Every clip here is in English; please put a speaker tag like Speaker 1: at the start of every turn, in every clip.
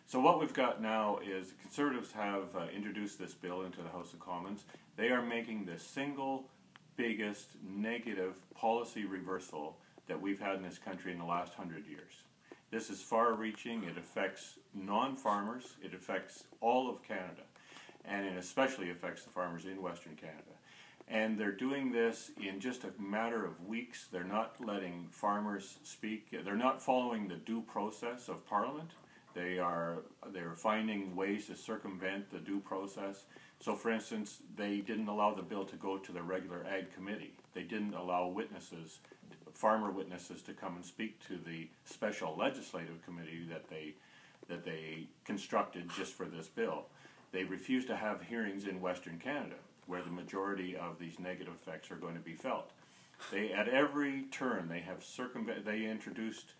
Speaker 1: So what we've got now is the Conservatives have introduced this bill into the House of Commons. They are making the single biggest negative policy reversal that we've had in this country in the last 100 years. This is far-reaching. It affects non-farmers. It affects all of Canada, and it especially affects the farmers in Western Canada. And they're doing this in just a matter of weeks. They're not letting farmers speak. They're not following the due process of Parliament. They're finding ways to circumvent the due process. So, for instance, they didn't allow the bill to go to the regular Ag Committee. They didn't allow witnesses, farmer witnesses, to come and speak to the special legislative committee that they constructed just for this bill. They refused to have hearings in Western Canada, where the majority of these negative effects are going to be felt. They, at every turn, they introduced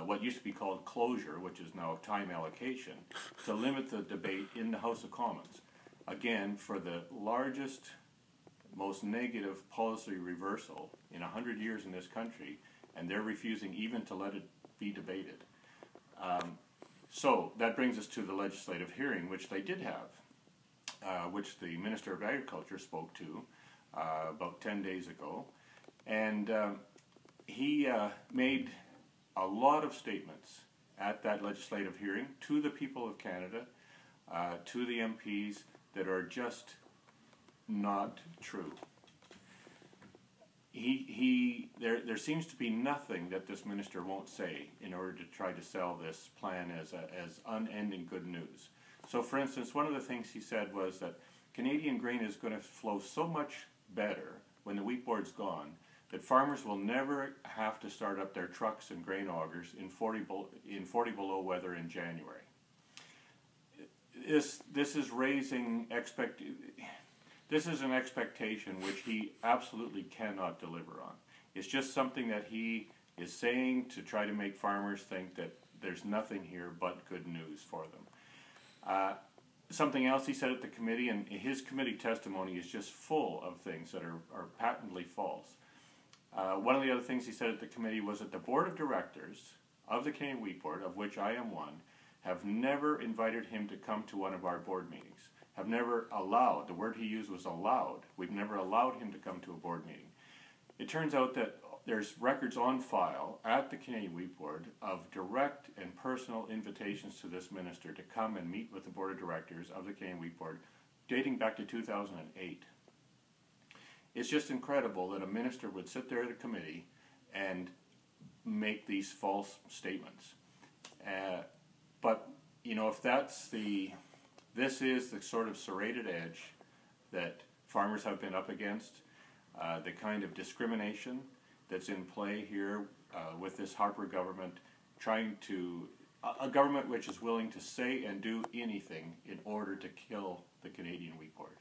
Speaker 1: what used to be called closure, which is now time allocation, to limit the debate in the House of Commons. Again, for the largest, most negative policy reversal in 100 years in this country, and they're refusing even to let it be debated. So that brings us to the legislative hearing, which they did have, which the Minister of Agriculture spoke to about 10 days ago. And he made a lot of statements at that legislative hearing to the people of Canada, to the MPs, that are just not true. There seems to be nothing that this minister won't say in order to try to sell this plan as unending good news. So, for instance, one of the things he said was that Canadian grain is going to flow so much better when the wheat board's gone that farmers will never have to start up their trucks and grain augers in 40 below weather in January. This is raising This is an expectation which he absolutely cannot deliver on. It's just something that he is saying to try to make farmers think that there's nothing here but good news for them. Something else he said at the committee, and his committee testimony is just full of things that are patently false. One of the other things he said at the committee was that the board of directors of the Canadian Wheat Board, of which I am one, have never invited him to come to one of our board meetings. Have never allowed, the word he used was allowed. We've never allowed him to come to a board meeting. It turns out that there's records on file at the Canadian Wheat Board of direct and personal invitations to this minister to come and meet with the board of directors of the Canadian Wheat Board dating back to 2008. It's just incredible that a minister would sit there at a committee and make these false statements. But, you know, if this is the sort of serrated edge that farmers have been up against, the kind of discrimination that's in play here with this Harper government, a government which is willing to say and do anything in order to kill the Canadian Wheat Board.